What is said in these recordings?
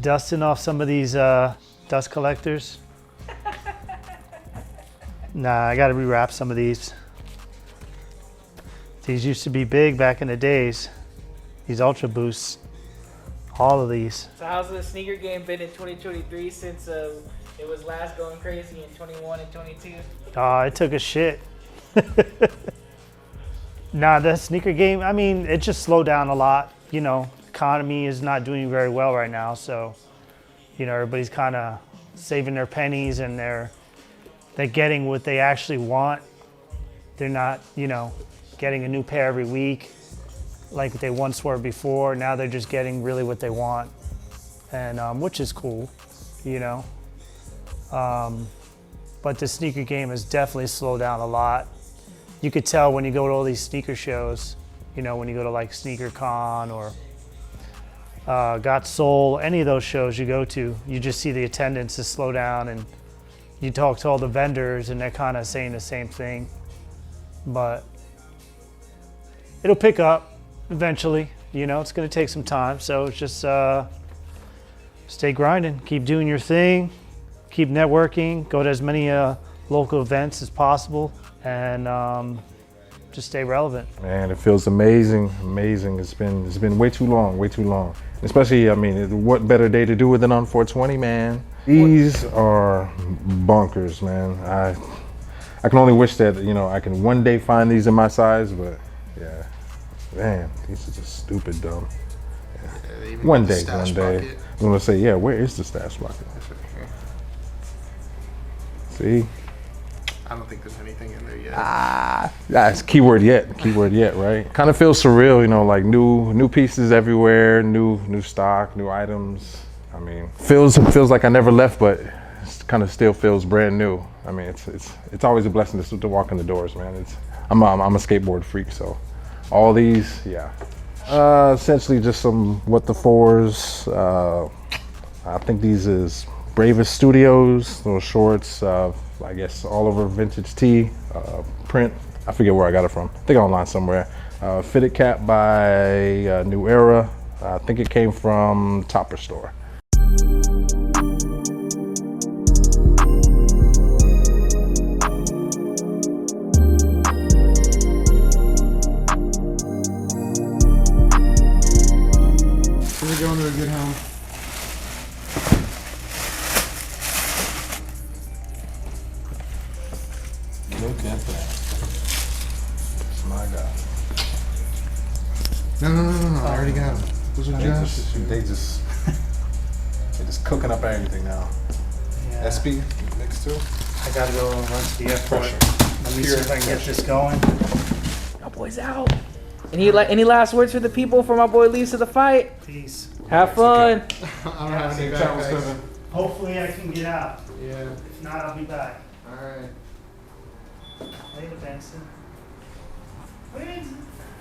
dusting off some of these dust collectors. Nah, I gotta rewrap some of these. These used to be big back in the days. These Ultra Boosts. All of these. So how's the sneaker game been in 2023 since it was last going crazy in 21 and 22? It took a shit. Nah, the sneaker game, I mean, it just slowed down a lot. You know, economy is not doing very well right now. So, you know, everybody's kind of saving their pennies and they're getting what they actually want. They're not, you know, getting a new pair every week like they once were before. Now they're just getting really what they want, and which is cool, you know. But the sneaker game has definitely slowed down a lot. You could tell when you go to all these sneaker shows, you know, when you go to like Sneaker Con or Got Soul, any of those shows you go to, you just see the attendance is slow down, and you talk to all the vendors and they're kind of saying the same thing. But it'll pick up eventually, you know. It's going to take some time, so it's just stay grinding, keep doing your thing, keep networking, go to as many local events as possible, and just stay relevant. Man, it feels amazing. It's been way too long. Especially, I mean, what better day to do it than on 420, man? These are bonkers, man. I can only wish that, you know, I can one day find these in my size, but yeah, man, these are just stupid dumb. Yeah. One day. I'm gonna say, yeah, where is the stash bucket? See? I don't think there's anything in there yet. That's keyword yet, right? Kind of feels surreal, you know, like new pieces everywhere, new stock, new items. I mean, feels like I never left, but it kind of still feels brand new. I mean, it's always a blessing to walk in the doors, man. I'm a skateboard freak, so all these, yeah. Essentially just some What the Fours. I think these is Bravest Studios, little shorts. I guess all over vintage tee, print. I forget where I got it from. I think online somewhere. Fitted cap by New Era. I think it came from Topper Store. Going to a good home. Look at that. My God. No. I already got them. Those are They just cooking up everything now. Yeah. SB next to. I gotta go run to the airport. Pressure. Let me see if I can get this going. My boy's out. Any last words for the people for my boy leaves to the fight? Peace. Have fun. I don't have any backpacks. Hopefully I can get out. Yeah. If not, I'll be back. Alright. Later, Benson.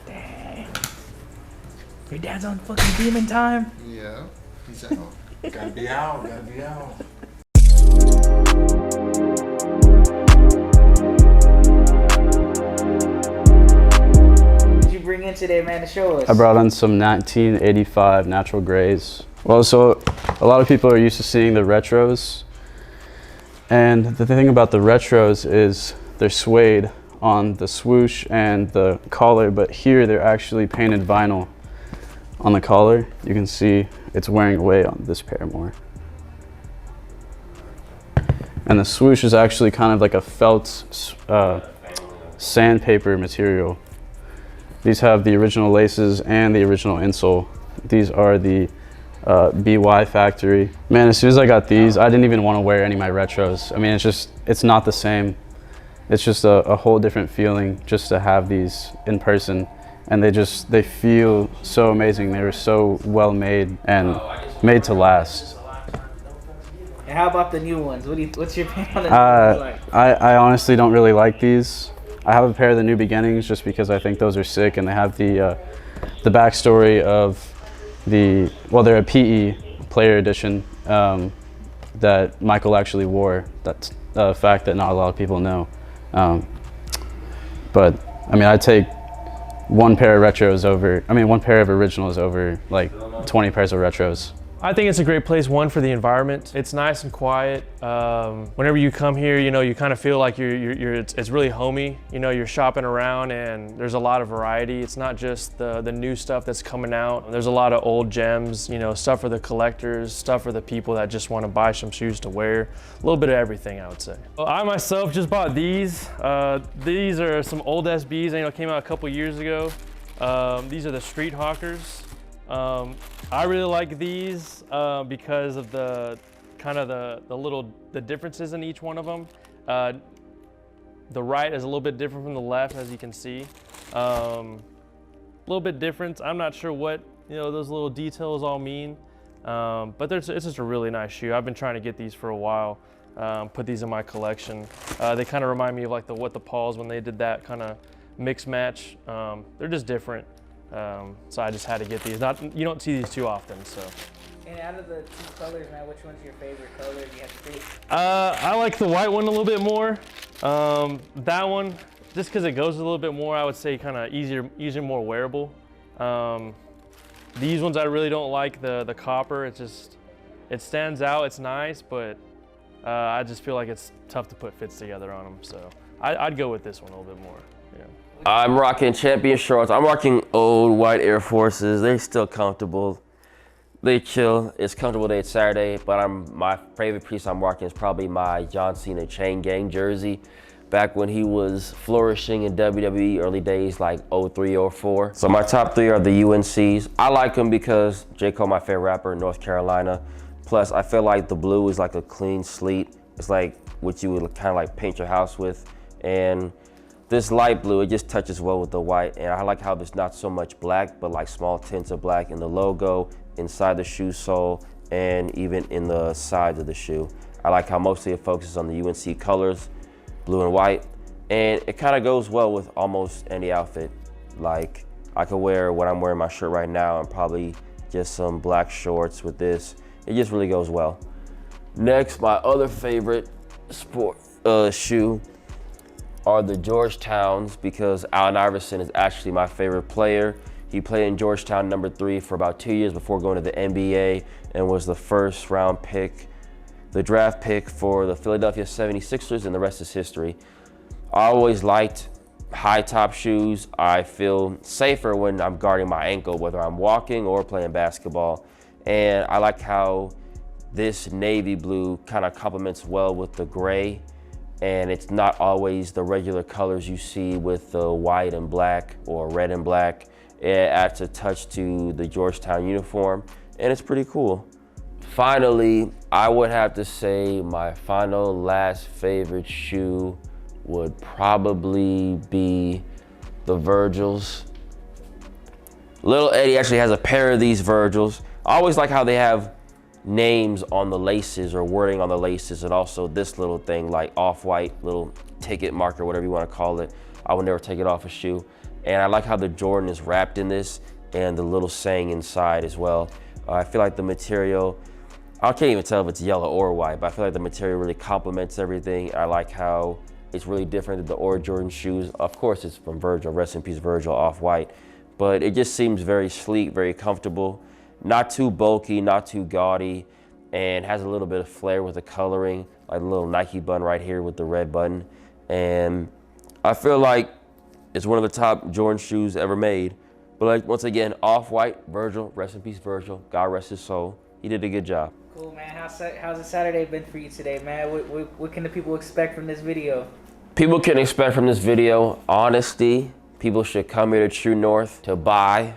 Dang. Your dad's on fucking demon time. Yeah. He's out. Gotta be out. What did you bring in today, man, to show us? I brought in some 1985 natural grays. Well, so a lot of people are used to seeing the retros. And the thing about the retros is they're suede on the swoosh and the collar, but here they're actually painted vinyl on the collar. You can see it's wearing away on this pair more. And the swoosh is actually kind of like a felt sandpaper material. These have the original laces and the original insole. These are the BY factory. Man, as soon as I got these, I didn't even want to wear any of my retros. I mean, it's not the same. It's just a whole different feeling just to have these in person. And they feel so amazing. They were so well made and made to last. And how about the new ones? What's your opinion on the new ones like? I honestly don't really like these. I have a pair of the New Beginnings just because I think those are sick, and they have the backstory of they're a PE player edition that Michael actually wore. That's a fact that not a lot of people know. But I mean, I'd take one pair of originals over like 20 pairs of retros. I think it's a great place, one, for the environment. It's nice and quiet. Whenever you come here, you know, you kind of feel like it's really homey. You know, you're shopping around and there's a lot of variety. It's not just the new stuff that's coming out. There's a lot of old gems, you know, stuff for the collectors, stuff for the people that just want to buy some shoes to wear. A little bit of everything, I would say. Well, I myself just bought these. These are some old SBs, you know, came out a couple years ago. These are the Street Hawkers. I really like these because of the kind of the differences in each one of them. The right is a little bit different from the left, as you can see. A little bit different. I'm not sure what, you know, those little details all mean, but it's just a really nice shoe. I've been trying to get these for a while. Put these in my collection. They kind of remind me of like the What the Pauls when they did that kind of mix match. They're just different. So I just had to get these. You don't see these too often, so. And out of the two colors, man, which one's your favorite color if you have to pick? I like the white one a little bit more. That one, just because it goes a little bit more, I would say kind of easier, more wearable. These ones I really don't like the copper. It stands out, it's nice, but I just feel like it's tough to put fits together on them. So I'd go with this one a little bit more, yeah. I'm rocking Champion shorts. I'm rocking old white Air Forces. They're still comfortable. They chill. It's comfortable day. It's Saturday, but my favorite piece I'm rocking is probably my John Cena Chain Gang jersey. Back when he was flourishing in WWE early days, like 03, 04. So my top three are the UNCs. I like them because J. Cole, my favorite rapper, North Carolina. Plus, I feel like the blue is like a clean slate. It's like what you would kind of like paint your house with. And this light blue, it just touches well with the white. And I like how there's not so much black, but like small tints of black in the logo, inside the shoe sole, and even in the sides of the shoe. I like how mostly it focuses on the UNC colors, blue and white. And it kind of goes well with almost any outfit. Like I could wear what I'm wearing my shirt right now and probably just some black shorts with this. It just really goes well. Next, my other favorite sport shoe are the Georgetowns, because Allen Iverson is actually my favorite player. He played in Georgetown #3 for about 2 years before going to the NBA and was the first round pick, the draft pick for the Philadelphia 76ers, and the rest is history. I always liked high top shoes. I feel safer when I'm guarding my ankle, whether I'm walking or playing basketball. And I like how this navy blue kind of complements well with the gray. And it's not always the regular colors you see with the white and black or red and black. It adds a touch to the Georgetown uniform, and it's pretty cool. Finally, I would have to say my final last favorite shoe would probably be the Virgils. Little Eddie actually has a pair of these Virgils. I always like how they have names on the laces or wording on the laces, and also this little thing like off-white little ticket marker, whatever you want to call it. I would never take it off a shoe. And I like how the Jordan is wrapped in this and the little saying inside as well. I feel like the material, I can't even tell if it's yellow or white, but I feel like the material really complements everything. I like how it's really different than the Air Jordan shoes. Of course, it's from Virgil, rest in peace Virgil, off-white. But it just seems very sleek, very comfortable. Not too bulky, not too gaudy, and has a little bit of flair with the coloring, like a little Nike button right here with the red button. And I feel like it's one of the top Jordan shoes ever made. But like, once again, off-white, Virgil, rest in peace Virgil, God rest his soul. He did a good job. Cool, man. How's the Saturday been for you today, man? What can the people expect from this video? People can expect from this video honesty. People should come here to True North to buy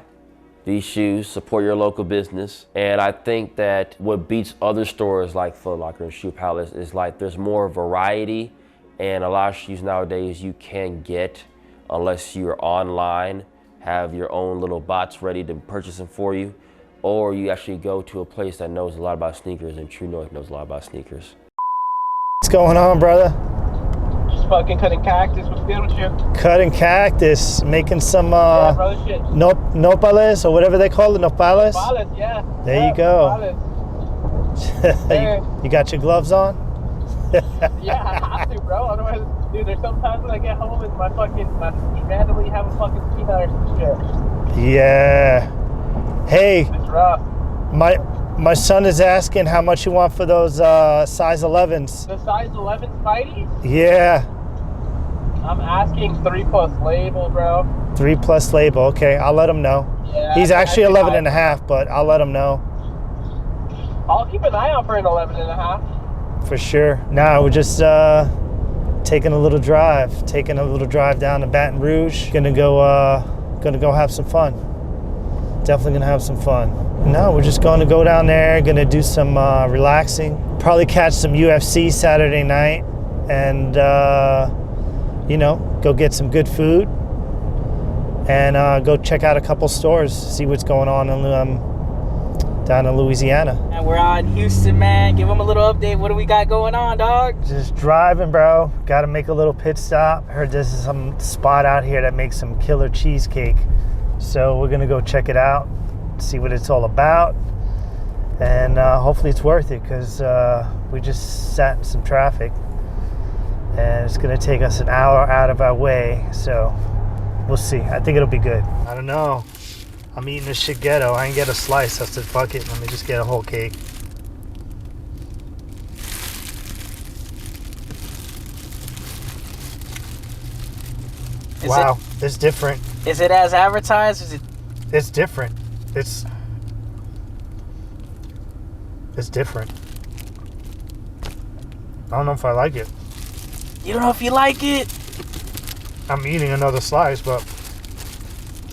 these shoes, support your local business. And I think that what beats other stores like Foot Locker and Shoe Palace is like there's more variety, and a lot of shoes nowadays you can't get unless you're online, have your own little bots ready to purchase them for you, or you actually go to a place that knows a lot about sneakers, and True North knows a lot about sneakers. What's going on, brother? Just fucking cutting cactus. What's good with you? Cutting cactus, making some Yeah, brother, shit. nopales or whatever they call it, nopales. Nopales, yeah. There Yeah, you go. Nopales. You got your gloves on? Yeah, I have to, bro. Otherwise, dude, there's sometimes when I get home and my randomly have a fucking peanut or some shit. Yeah. Hey, It's rough. My son is asking how much you want for those size 11s. The size 11 Spideys? Yeah, I'm asking 3+ label, bro. 3+ label. Okay, I'll let him know. Yeah, He's I actually think 11 and a half, but I'll let him know I'll keep an eye out for an 11 and a half. for sure. Now we're just taking a little drive down to Baton Rouge. Gonna go have some fun. Definitely gonna have some fun. No, we're just going to go down there, gonna do some relaxing. Probably catch some UFC Saturday night, and go get some good food, and go check out a couple stores, see what's going on down in Louisiana. And we're out in Houston, man. Give them a little update. What do we got going on, dog? Just driving, bro. Got to make a little pit stop. Heard there's some spot out here that makes some killer cheesecake, so we're gonna go check it out, see what it's all about, and hopefully it's worth it, because we just sat in some traffic and it's gonna take us an hour out of our way, so we'll see. I think it'll be good. I don't know, I'm eating this shit ghetto. I ain't get a slice. I said fuck it, let me just get a whole cake. Wow, it's different. Is it as advertised? It's different. It's different. I don't know if I like it. You don't know if you like it? I'm eating another slice, but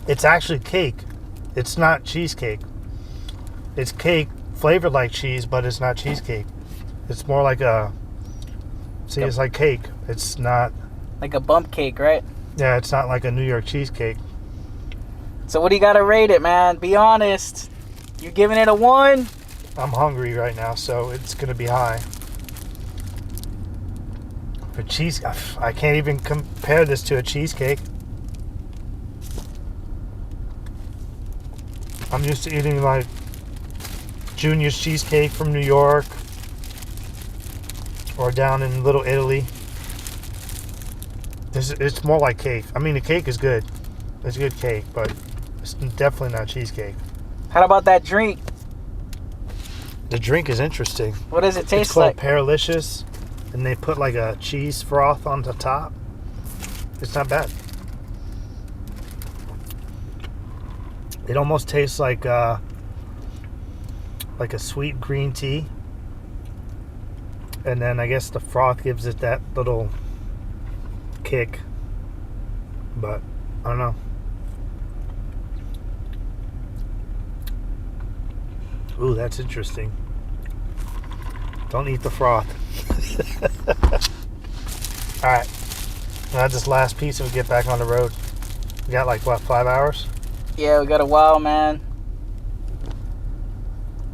it's actually cake. It's not cheesecake. It's cake flavored like cheese, but it's not cheesecake. It's more like it's like cake. It's not Like a bump cake, right? Yeah, it's not like a New York cheesecake. So what do you gotta rate it, man? Be honest. You giving it a 1? I'm hungry right now, so it's gonna be high. For cheese, I can't even compare this to a cheesecake. I'm used to eating like Junior's cheesecake from New York, or down in Little Italy. It's more like cake. I mean, the cake is good. It's good cake, but it's definitely not cheesecake. How about that drink? The drink is interesting. What does it taste It's called like? Perilicious, and they put like a cheese froth on the top. It's not bad. It almost tastes like a sweet green tea, and then I guess the froth gives it that little kick. But I don't know. Ooh, that's interesting. Don't eat the froth. Alright. Now this last piece and we get back on the road. We got like, what, 5 hours? Yeah, we got a while, man.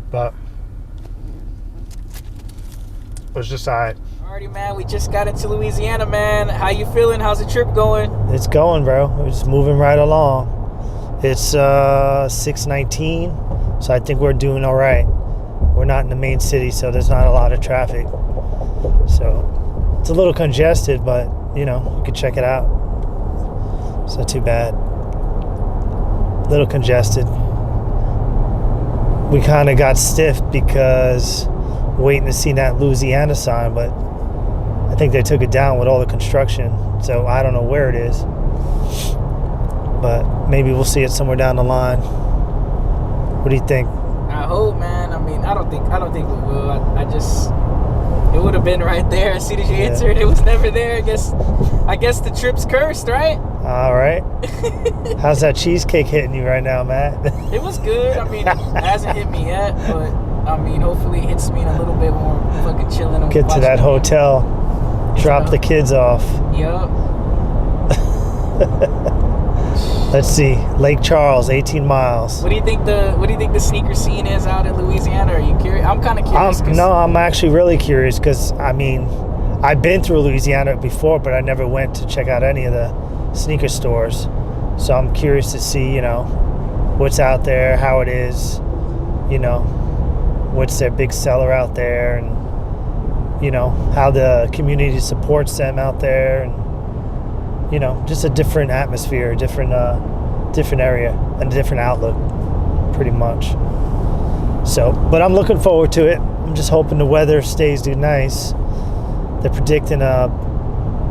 But it was just alright. Alrighty, man. We just got into Louisiana, man. How you feeling? How's the trip going? It's going, bro. We're just moving right along. It's 6:19, so I think we're doing all right. We're not in the main city, so there's not a lot of traffic. So it's a little congested, but you know, you can check it out. It's not too bad. A little congested. We kind of got stiff because waiting to see that Louisiana sign, but I think they took it down with all the construction, so I don't know where it is. But maybe we'll see it somewhere down the line. What do you think? I hope, man. I mean, I don't think we will. I just, it would have been right there as soon as you answered. It was never there. I guess the trip's cursed, right? All right. How's that cheesecake hitting you right now, Matt? It was good. I mean, it hasn't hit me yet, but I mean, hopefully it hits me in a little bit more fucking chilling. Get to that hotel. Drop the kids off. Yup. Let's see, Lake Charles, 18 miles. What do you think the sneaker scene is out in Louisiana? Are you curious? I'm kind of curious. I'm actually really curious because I mean, I've been through Louisiana before, but I never went to check out any of the sneaker stores. So I'm curious to see, you know, what's out there, how it is, you know, what's their big seller out there, and you know how the community supports them out there, and you know, just a different atmosphere, different area, and a different outlook, pretty much. So, but I'm looking forward to it. I'm just hoping the weather stays nice. They're predicting a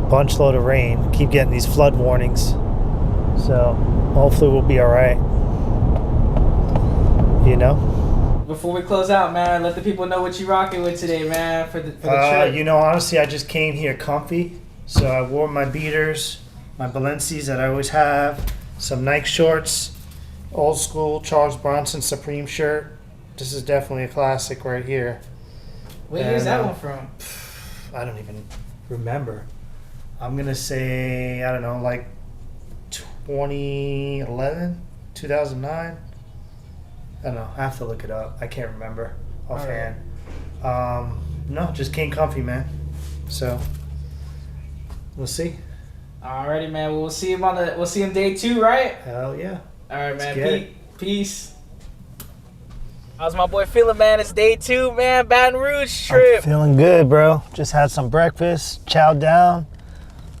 bunch load of rain. Keep getting these flood warnings. So hopefully we'll be all right. You know? Before we close out, man, let the people know what you rocking with today, man, for the trip. You know, honestly, I just came here comfy. So I wore my beaters, my Balenci's that I always have, some Nike shorts, old school Charles Bronson Supreme shirt. This is definitely a classic right here. What year is that one from? I don't even remember. I'm going to say, I don't know, like 2011, 2009. I don't know. I have to look it up. I can't remember offhand. No, just came comfy, man. So we'll see. Alrighty, man. Well, we'll see him day 2, right? Hell yeah. All right, Let's man. Peace. How's my boy feeling, man? It's day 2, man. Baton Rouge trip. I'm feeling good, bro. Just had some breakfast, chowed down,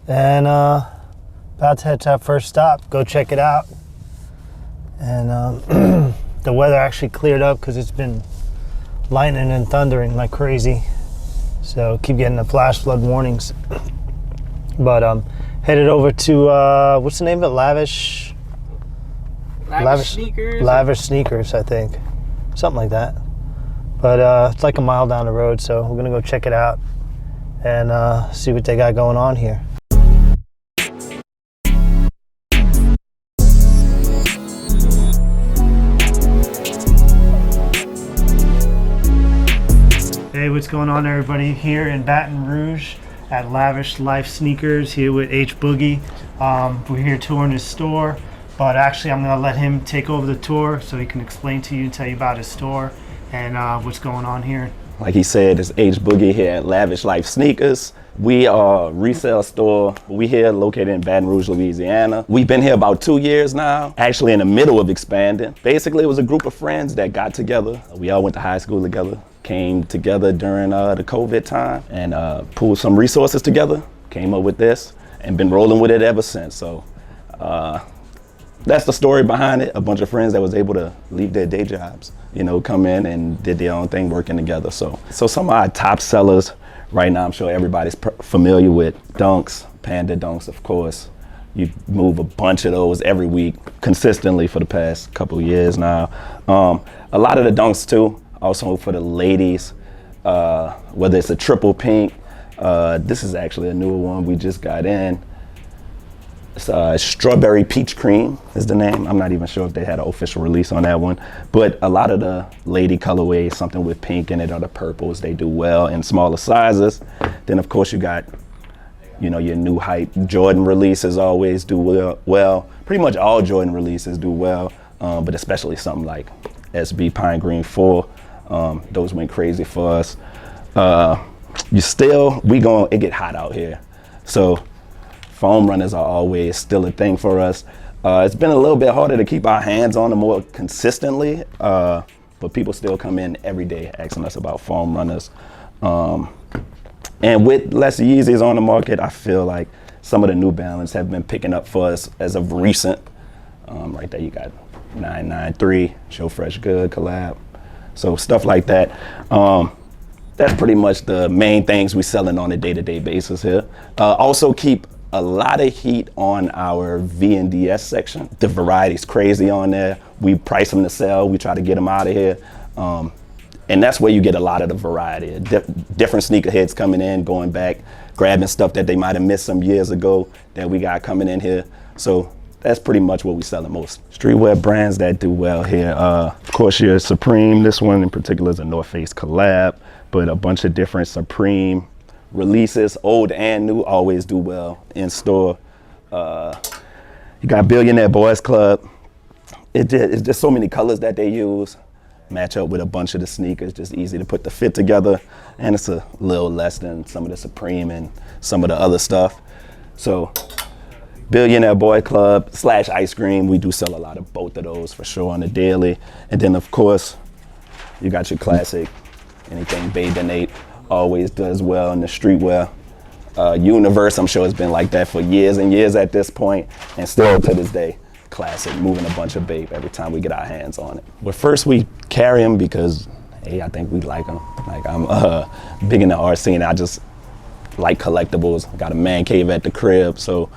and about to head to our first stop. Go check it out. And the weather actually cleared up because it's been lightning and thundering like crazy. So keep getting the flash flood warnings. But headed over to what's the name of it? Lavish Sneakers. Lavish Sneakers, I think. Something like that. But it's like a mile down the road, so we're gonna go check it out and see what they got going on here. Hey, what's going on, everybody? Here in Baton Rouge at Lavish Life Sneakers, here with H Boogie. We're here touring his store, but actually I'm gonna let him take over the tour so he can explain to you and tell you about his store and what's going on here. Like he said, it's H Boogie here at Lavish Life Sneakers. We are a resale store. We here located in Baton Rouge, Louisiana. We've been here about 2 years now, actually in the middle of expanding. Basically, it was a group of friends that got together. We all went to high school together, came together during the COVID time and pulled some resources together, came up with this and been rolling with it ever since. So that's the story behind it. A bunch of friends that was able to leave their day jobs, you know, come in and did their own thing working together. So some of our top sellers right now, I'm sure everybody's familiar with Dunks, Panda Dunks, of course. You move a bunch of those every week consistently for the past couple of years now. A lot of the Dunks too, also for the ladies, whether it's a triple pink. This is actually a newer one we just got in. It's Strawberry Peach Cream is the name. I'm not even sure if they had an official release on that one, but a lot of the lady colorways, something with pink in it or the purples, they do well in smaller sizes. Then of course you got, you know, your new hype Jordan releases always do well. Pretty much all Jordan releases do well, but especially something like SB Pine Green 4. Those went crazy for us. It get hot out here. So foam runners are always still a thing for us. It's been a little bit harder to keep our hands on them more consistently, but people still come in every day asking us about foam runners. And with less Yeezys on the market, I feel like some of the New Balance have been picking up for us as of recent. Right there you got 993, Show Fresh Good collab. So stuff like that. That's pretty much the main things we're selling on a day-to-day basis here. Also keep a lot of heat on our V&DS section. The variety's crazy on there. We price them to sell. We try to get them out of here. And that's where you get a lot of the variety. Different sneakerheads coming in, going back, grabbing stuff that they might have missed some years ago that we got coming in here. So that's pretty much what we sell the most. Streetwear brands that do well here. Of course, your Supreme. This one in particular is a North Face collab, but a bunch of different Supreme releases, old and new, always do well in store. You got Billionaire Boys Club. It's just so many colors that they use. Match up with a bunch of the sneakers, just easy to put the fit together. And it's a little less than some of the Supreme and some of the other stuff. So Billionaire Boy Club / Ice Cream, we do sell a lot of both of those for sure on the daily. And then of course, you got your classic, anything Bathe and Ape always does well in the streetwear. Universe, I'm sure it's been like that for years and years at this point, and still to this day classic, moving a bunch of bait every time we get our hands on it. But first we carry them because, hey, I think we like them. Like I'm big in the art scene. I just like collectibles. I got a man cave at the crib. So,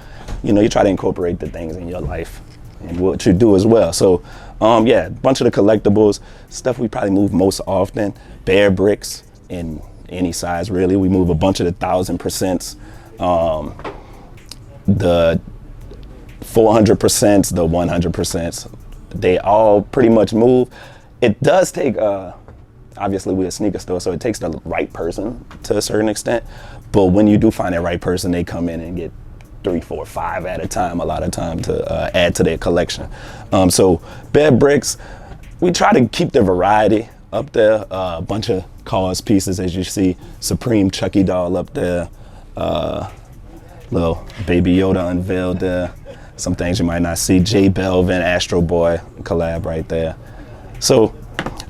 you know, you try to incorporate the things in your life and what you do as well. So, yeah, a bunch of the collectibles, stuff we probably move most often, bear bricks in any size really. We move a bunch of the 1000%, the 400%, the 100%. They all pretty much move. It does take, obviously we're a sneaker store, so it takes the right person to a certain extent. But when you do find that right person, they come in and get 3, 4, 5 at a time, a lot of time to add to their collection. So bear bricks, we try to keep the variety up there. A bunch of cars pieces, as you see, Supreme Chucky doll up there, little Baby Yoda unveiled there. Some things you might not see, J Belvin, Astro Boy collab right there. So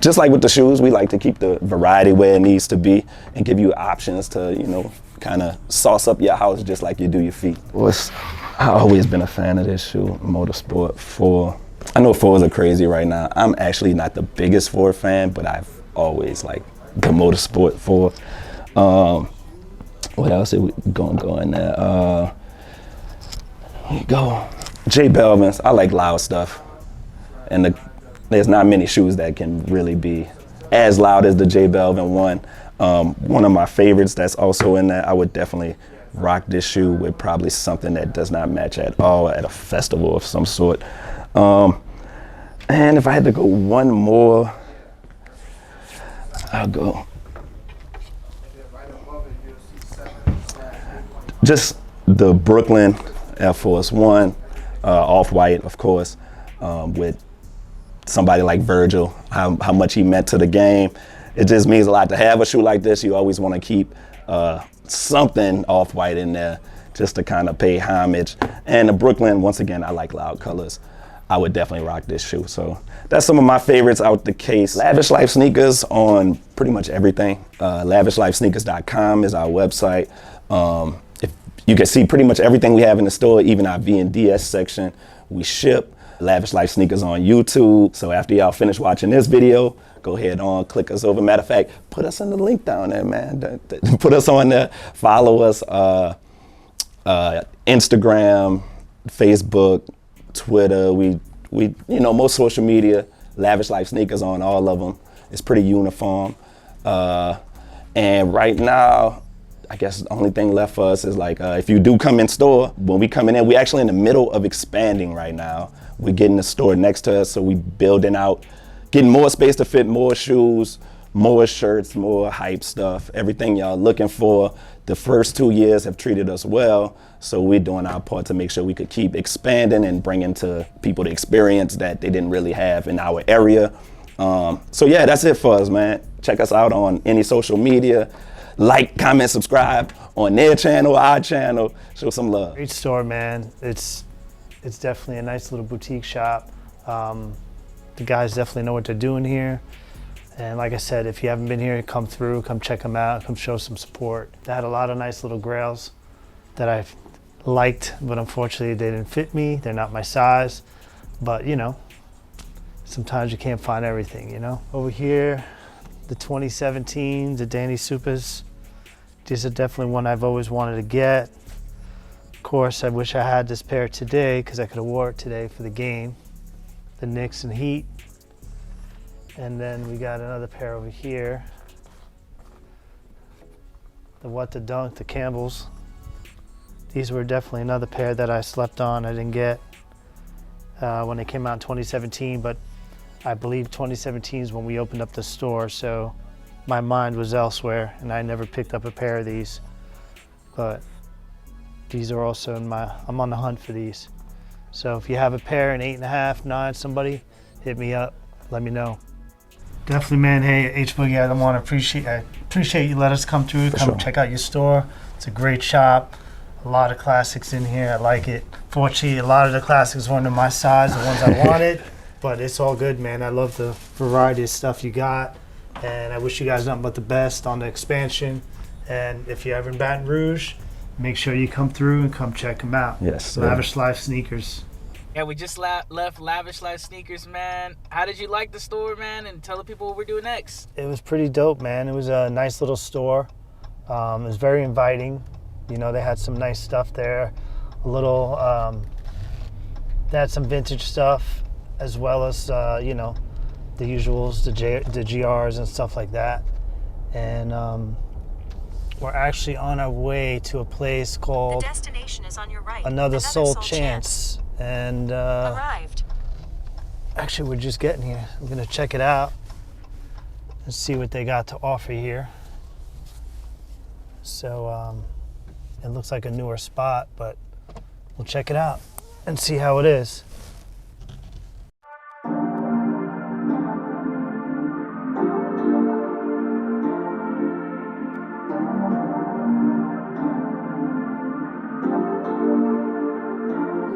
just like with the shoes, we like to keep the variety where it needs to be and give you options to, you know, kind of sauce up your house just like you do your feet. I've always been a fan of this shoe, Motorsport 4. I know 4s are crazy right now. I'm actually not the biggest 4 fan, but I've always liked the Motorsport 4. What else are we going to go in there? Here you go. J Belvin's, I like loud stuff. And there's not many shoes that can really be as loud as the J Belvin one. One of my favorites that's also in there, I would definitely rock this shoe with probably something that does not match at all at a festival of some sort. And if I had to go one more, I'll go. Just the Brooklyn Air Force One, off-white, of course, with somebody like Virgil, how much he meant to the game. It just means a lot to have a shoe like this. You always want to keep something off-white in there just to kind of pay homage. And the Brooklyn, once again, I like loud colors. I would definitely rock this shoe. So that's some of my favorites out the case. Lavish Life Sneakers on pretty much everything. LavishLifeSneakers.com is our website. If you can see pretty much everything we have in the store, even our V&DS section, we ship. Lavish Life Sneakers on YouTube. So after y'all finish watching this video, go ahead on, click us over. Matter of fact, put us in the link down there, man. Put us on there. Follow us. Instagram, Facebook, Twitter. We you know, most social media. Lavish Life Sneakers on all of them. It's pretty uniform. And right now, I guess the only thing left for us is like, if you do come in store, when we coming in, we actually in the middle of expanding right now. We're getting the store next to us, so we building out, getting more space to fit more shoes, more shirts, more hype stuff, everything y'all looking for. The first 2 years have treated us well, so we're doing our part to make sure we could keep expanding and bringing to people the experience that they didn't really have in our area. So yeah, that's it for us, man. Check us out on any social media. Like, comment, subscribe on their channel, our channel. Show some love. Great store, man. It's definitely a nice little boutique shop. The guys definitely know what they're doing here. And like I said, if you haven't been here, come through, come check them out, come show some support. They had a lot of nice little grails that I've liked, but unfortunately they didn't fit me. They're not my size, but you know, sometimes you can't find everything, you know? Over here, the 2017s, the Danny Supas. These are definitely one I've always wanted to get. Of course, I wish I had this pair today because I could have wore it today for the game. The Knicks and Heat. And then we got another pair over here. The What the Dunk, the Campbells. These were definitely another pair that I slept on. I didn't get when they came out in 2017, but I believe 2017 is when we opened up the store, so my mind was elsewhere and I never picked up a pair of these. But these are also I'm on the hunt for these. So if you have a pair, an 8.5, 9, somebody, hit me up, let me know. Definitely, man. Hey, H Boogie, I appreciate you let us come through, come check out your store. It's a great shop. A lot of classics in here. I like it. Fortunately, a lot of the classics weren't in my size, the ones I wanted, but it's all good, man. I love the variety of stuff you got, and I wish you guys nothing but the best on the expansion. And if you're ever in Baton Rouge, make sure you come through and come check them out. Yes, sir. Lavish Life Sneakers. Yeah, we just left Lavish Life Sneakers, man. How did you like the store, man? And tell the people what we're doing next. It was pretty dope, man. It was a nice little store. It was very inviting. You know, they had some nice stuff there. A little, they had some vintage stuff, as well as, you know, the usuals, the GRs and stuff like that. And we're actually on our way to a place called The destination is on your right. Another Soul Chance. And Arrived. actually, we're just getting here. I'm gonna check it out and see what they got to offer here. So it looks like a newer spot, but we'll check it out and see how it is.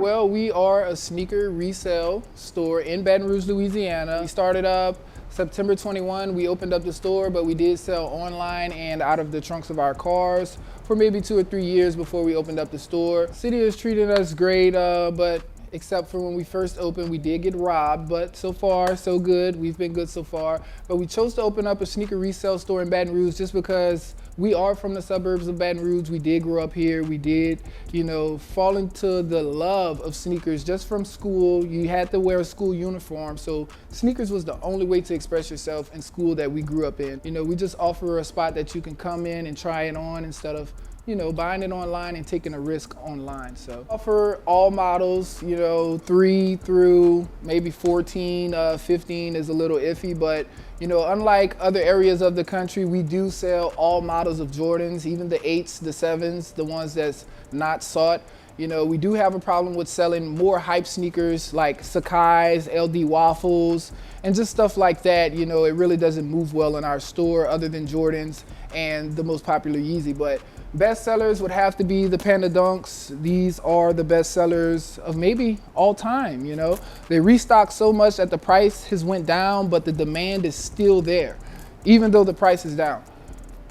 Well, we are a sneaker resale store in Baton Rouge, Louisiana. We started up September 21. We opened up the store, but we did sell online and out of the trunks of our cars for maybe 2 or 3 years before we opened up the store. City has treated us great, but except for when we first opened, we did get robbed, but so far, so good. We've been good so far. But we chose to open up a sneaker resale store in Baton Rouge just because we are from the suburbs of Baton Rouge. We did grow up here. We did, you know, fall into the love of sneakers just from school. You had to wear a school uniform. So sneakers was the only way to express yourself in school that we grew up in. You know, we just offer a spot that you can come in and try it on instead of, you know, buying it online and taking a risk online. So offer all models, you know, 3 through maybe 14, 15 is a little iffy, but you know, unlike other areas of the country, we do sell all models of Jordans, even the 8s, the 7s, the ones that's not sought. You know, we do have a problem with selling more hype sneakers like Sakai's, LD Waffles, and just stuff like that. You know, it really doesn't move well in our store other than Jordans and the most popular Yeezy. But best sellers would have to be the Panda Dunks. These are the best sellers of maybe all time, you know. They restock so much that the price has went down, but the demand is still there, even though the price is down.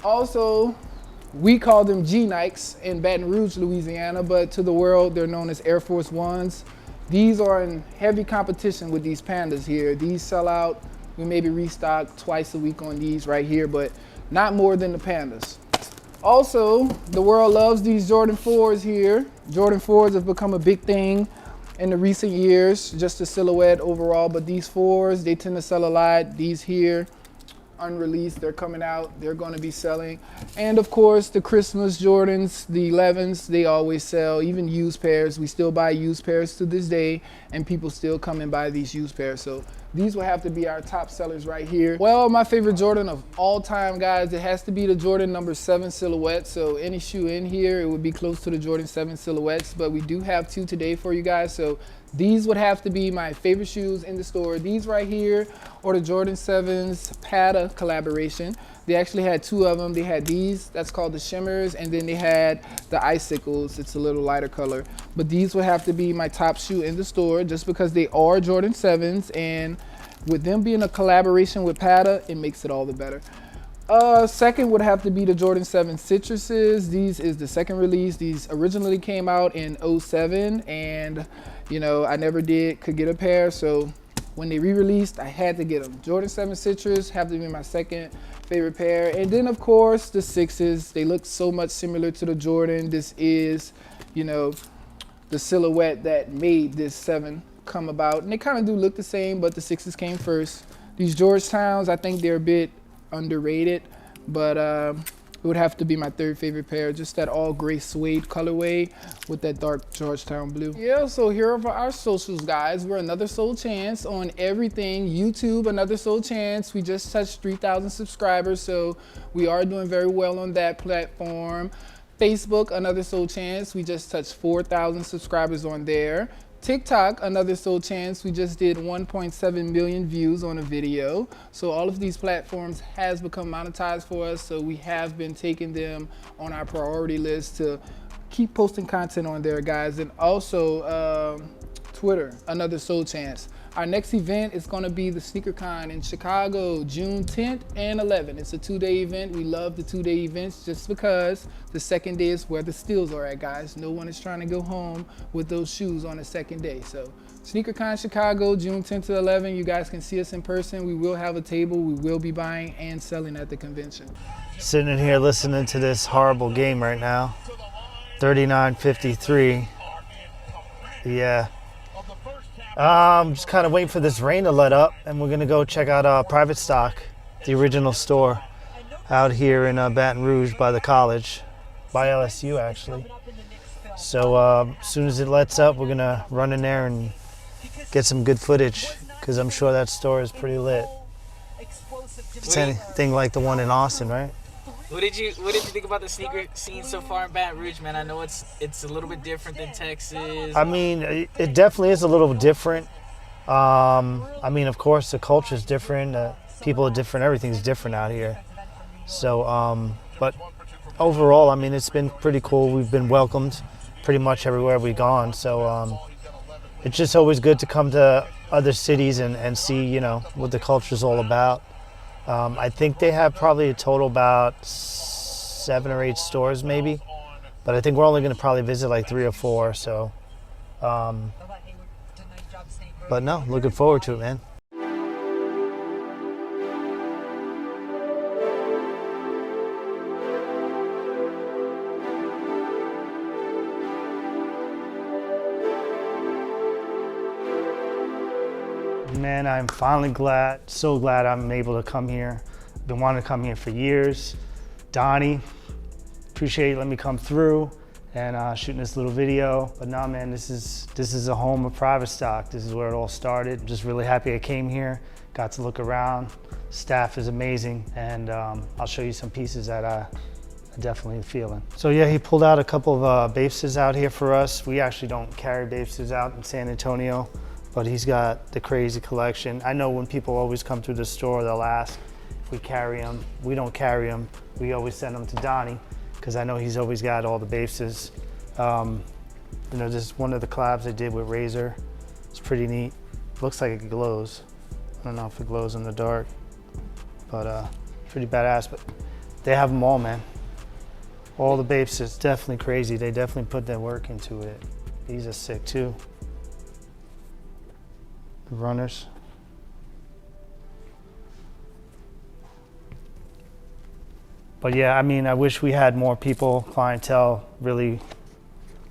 Also, we call them G-Nikes in Baton Rouge, Louisiana, but to the world, they're known as Air Force Ones. These are in heavy competition with these Pandas here. These sell out. We maybe restock twice a week on these right here, but not more than the Pandas. Also, the world loves these Jordan 4s here. Jordan 4s have become a big thing in the recent years, just the silhouette overall, but these 4s, they tend to sell a lot. These here, unreleased, they're coming out, they're gonna be selling. And of course, the Christmas Jordans, the 11s, they always sell, even used pairs. We still buy used pairs to this day, and people still come and buy these used pairs. So these will have to be our top sellers right here. Well, my favorite Jordan of all time, guys, it has to be the Jordan number 7 silhouette. So any shoe in here, it would be close to the Jordan 7 silhouettes, but we do have 2 today for you guys. So these would have to be my favorite shoes in the store. These right here are the Jordan 7's Pata collaboration. They actually had 2 of them. They had these, that's called the Shimmers, and then they had the Icicles. It's a little lighter color. But these would have to be my top shoe in the store just because they are Jordan 7's, and with them being a collaboration with Pata, it makes it all the better. Second would have to be the Jordan 7 Citruses. These is the second release. These originally came out in 07, and you know, I never could get a pair, so when they re-released, I had to get them. Jordan 7 Citrus have to be my second favorite pair. And then of course, the 6s, they look so much similar to the Jordan. This is, you know, the silhouette that made this 7 come about. And they kind of do look the same, but the 6s came first. These Georgetowns, I think they're a bit underrated, but it would have to be my third favorite pair, just that all gray suede colorway with that dark Georgetown blue. Yeah, so here are our socials, guys. We're Another Soul Chance on everything. YouTube, Another Soul Chance. We just touched 3,000 subscribers, so we are doing very well on that platform. Facebook, Another Soul Chance. We just touched 4,000 subscribers on there. TikTok, Another Soul Chance. We just did 1.7 million views on a video. So all of these platforms has become monetized for us. So we have been taking them on our priority list to keep posting content on there, guys. And also Twitter, Another Soul Chance. Our next event is going to be the SneakerCon in Chicago, June 10th and 11th. It's a 2-day event. We love the 2-day events just because the second day is where the steals are at, guys. No one is trying to go home with those shoes on the second day. So SneakerCon Chicago, June 10th to 11th. You guys can see us in person. We will have a table. We will be buying and selling at the convention. Sitting in here listening to this horrible game right now. 39-53. Yeah. Just kind of waiting for this rain to let up, and we're gonna go check out Private Stock, the original store out here in Baton Rouge by the college, by LSU actually. So as soon as it lets up, we're gonna run in there and get some good footage, because I'm sure that store is pretty lit. It's anything like the one in Austin, right? What did you think about the sneaker scene so far in Baton Rouge, man? I know it's a little bit different than Texas. I mean, it definitely is a little different. I mean, of course, the culture is different. People are different. Everything's different out here. So, but overall, I mean, it's been pretty cool. We've been welcomed pretty much everywhere we've gone. So it's just always good to come to other cities and see, you know, what the culture's all about. I think they have probably a total about 7 or 8 stores maybe, but I think we're only going to probably visit like 3 or 4. So, but no, looking forward to it, man. Man, I'm finally so glad I'm able to come here. I've been wanting to come here for years. Donnie, appreciate you letting me come through and shooting this little video. But nah, man, this is a home of Private Stock. This is where it all started. I'm just really happy I came here, got to look around. Staff is amazing, and I'll show you some pieces that I'm definitely feeling. So yeah, he pulled out a couple of Bapeses out here for us. We actually don't carry Bapeses out in San Antonio, but he's got the crazy collection. I know when people always come through the store, they'll ask if we carry them. We don't carry them. We always send them to Donnie, because I know he's always got all the bases. You know, this is one of the collabs I did with Razor. It's pretty neat. Looks like it glows. I don't know if it glows in the dark, but pretty badass. But they have them all, man. All the bases, definitely crazy. They definitely put their work into it. These are sick too. The runners. But yeah, I mean, I wish we had more people, clientele, really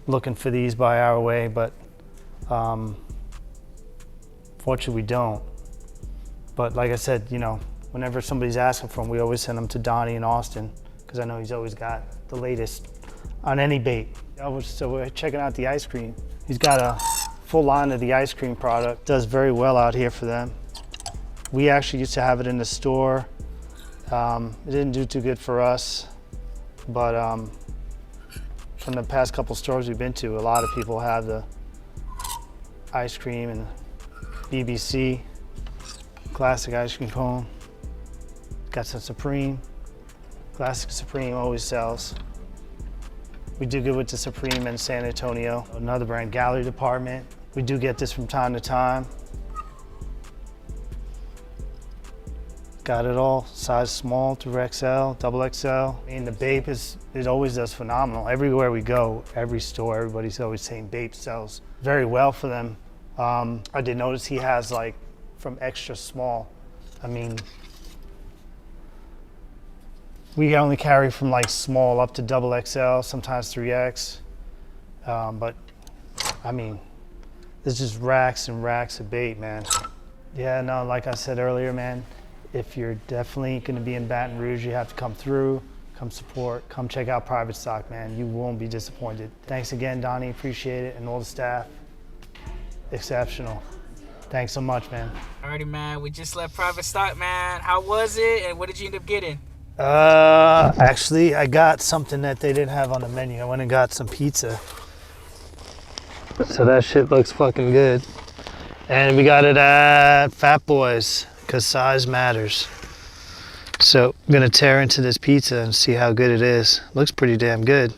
looking for these by our way, but fortunately we don't. But like I said, you know, whenever somebody's asking for them, we always send them to Donnie in Austin, because I know he's always got the latest on any bait. So we're checking out the ice cream. He's got a full line of the ice cream product. Does very well out here for them. We actually used to have it in the store. It didn't do too good for us, but from the past couple stores we've been to, a lot of people have the ice cream and BBC, classic ice cream cone. Got some Supreme. Classic Supreme always sells. We do good with the Supreme in San Antonio. Another brand, Gallery Department. We do get this from time to time. Got it all, size small through XL, double XL. I mean, the Bape it always does phenomenal. Everywhere we go, every store, everybody's always saying Bape sells very well for them. I did notice he has like from extra small. I mean, we only carry from like small up to double XL, sometimes 3X. But I mean, there's just racks and racks of Bape, man. Yeah, no, like I said earlier, man, if you're definitely gonna be in Baton Rouge, you have to come through, come support, come check out Private Stock, man. You won't be disappointed. Thanks again, Donnie, appreciate it, and all the staff, exceptional. Thanks so much, man. Alrighty, man, we just left Private Stock, man. How was it, and what did you end up getting? Actually, I got something that they didn't have on the menu. I went and got some pizza. So that shit looks fucking good. And we got it at Fat Boys, because size matters. So I'm gonna tear into this pizza and see how good it is. Looks pretty damn good.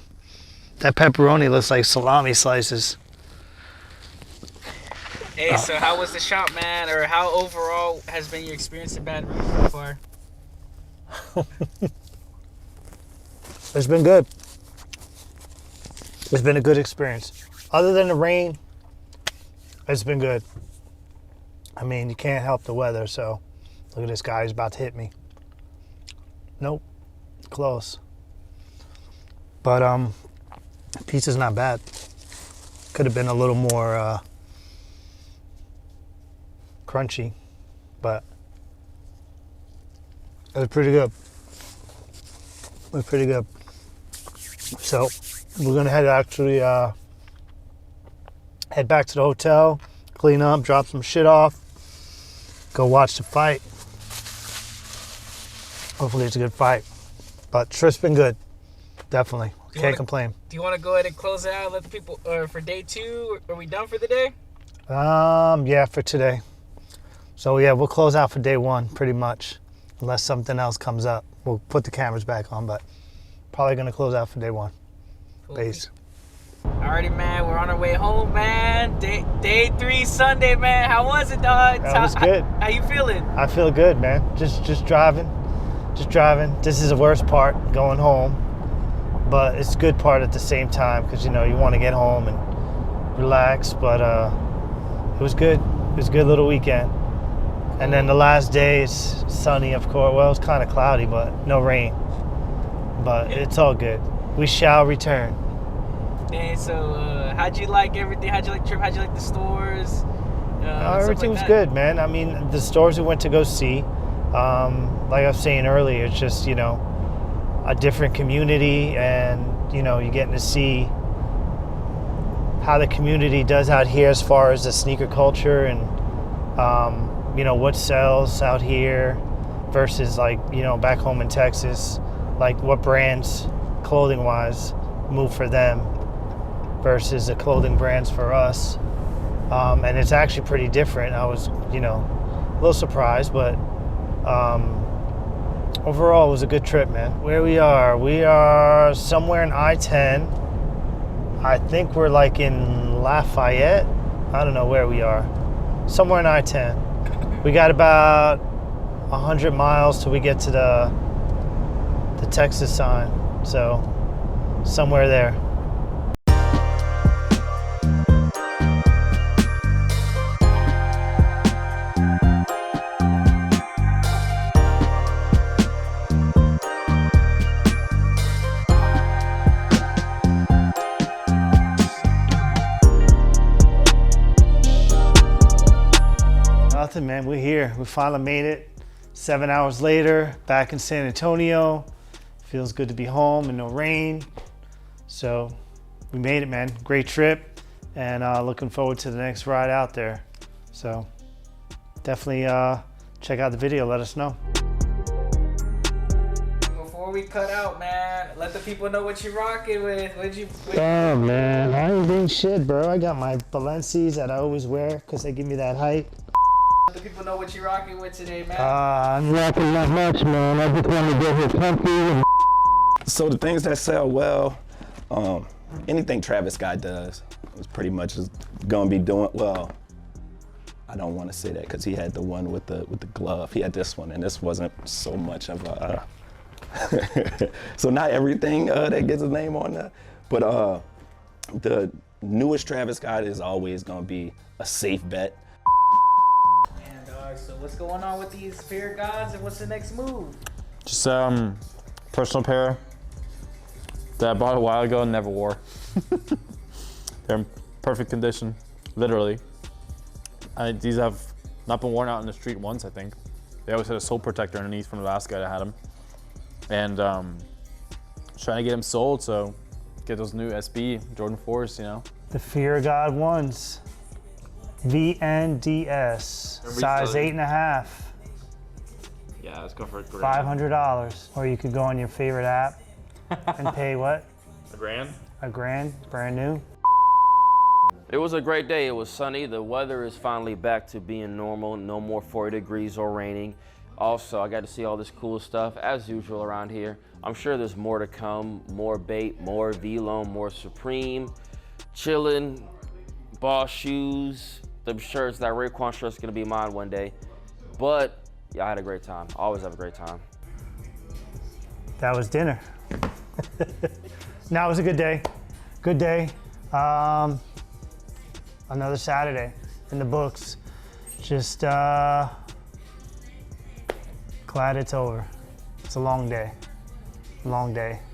That pepperoni looks like salami slices. Hey, so how was the shop, man? Or how overall has been your experience in Baton Rouge so far? It's been good. It's been a good experience. Other than the rain, it's been good. I mean, you can't help the weather, so look at this guy, he's about to hit me. Nope, close. But pizza's not bad. Could have been a little more crunchy, but it was pretty good. It was pretty good. So we're gonna head back to the hotel, clean up, drop some shit off, go watch the fight. Hopefully it's a good fight. But trip's been good, definitely. Can't complain. Do you want to go ahead and close it out? Let the people, for day 2, are we done for the day? Yeah, for today. So yeah, we'll close out for day 1 pretty much, unless something else comes up. We'll put the cameras back on, but probably gonna close out for day 1. Cool. Peace. Alrighty, man, we're on our way home, man. Day 3 Sunday, man. How was it, dog? That was good. How you feeling? I feel good, man. Just driving. This is the worst part, going home, but it's a good part at the same time because you want to get home and relax. But it was good. It was a good little weekend. And then the last day is sunny, of course. Well, it's kind of cloudy, but no rain. But it's all good. We shall return. And so, how'd you like everything? How'd you like the trip? How'd you like the stores? Everything was good, man. I mean, the stores we went to go see, like I was saying earlier, it's just, a different community, and, you're getting to see how the community does out here as far as the sneaker culture and, what sells out here versus back home in Texas, like what brands, clothing-wise, move for them versus the clothing brands for us. And it's actually pretty different. I was, a little surprised, but overall it was a good trip, man. Where we are somewhere in I-10. I think we're in Lafayette. I don't know where we are. Somewhere in I-10. We got about 100 miles till we get to the Texas sign. So somewhere there. Nothing, man. We're here. We finally made it. 7 hours later, back in San Antonio. Feels good to be home and no rain. So we made it, man. Great trip, and looking forward to the next ride out there. So definitely check out the video. Let us know. Before we cut out, man, let the people know what you're rocking with. Oh, man. I ain't doing shit, bro. I got my Balenci's that I always wear because they give me that height. Let the people know what you're rocking with today, man. I'm rocking not much, man. I just want to get here comfy and So the things that sell well, anything Travis Scott does is pretty much gonna be doing well. I don't want to say that because he had the one with the glove. He had this one, and this wasn't so much of a. So not everything that gets his name on there, but the newest Travis Scott is always gonna be a safe bet. Man, dog. So what's going on with these Fear Gods, and what's the next move? Just personal pair that I bought a while ago and never wore. They're in perfect condition, literally. These have not been worn out in the street once, I think. They always had a sole protector underneath from the last guy that had them. And trying to get them sold, so get those new SB Jordan 4s, The Fear God ones. VNDS, size 8.5. Yeah, let's go for it. $500. Or you could go on your favorite app and pay what? $1,000? $1,000, brand new. It was a great day. It was sunny. The weather is finally back to being normal. No more 40 degrees or raining. Also, I got to see all this cool stuff as usual around here. I'm sure there's more to come. More Bait, more Vlone, more Supreme. Chillin', Boss shoes. them shirts, that Raekwon shirt's gonna be mine one day. But yeah, I had a great time. Always have a great time. That was dinner. No, it was a good day. Good day. Another Saturday in the books. Just glad it's over. It's a long day. Long day.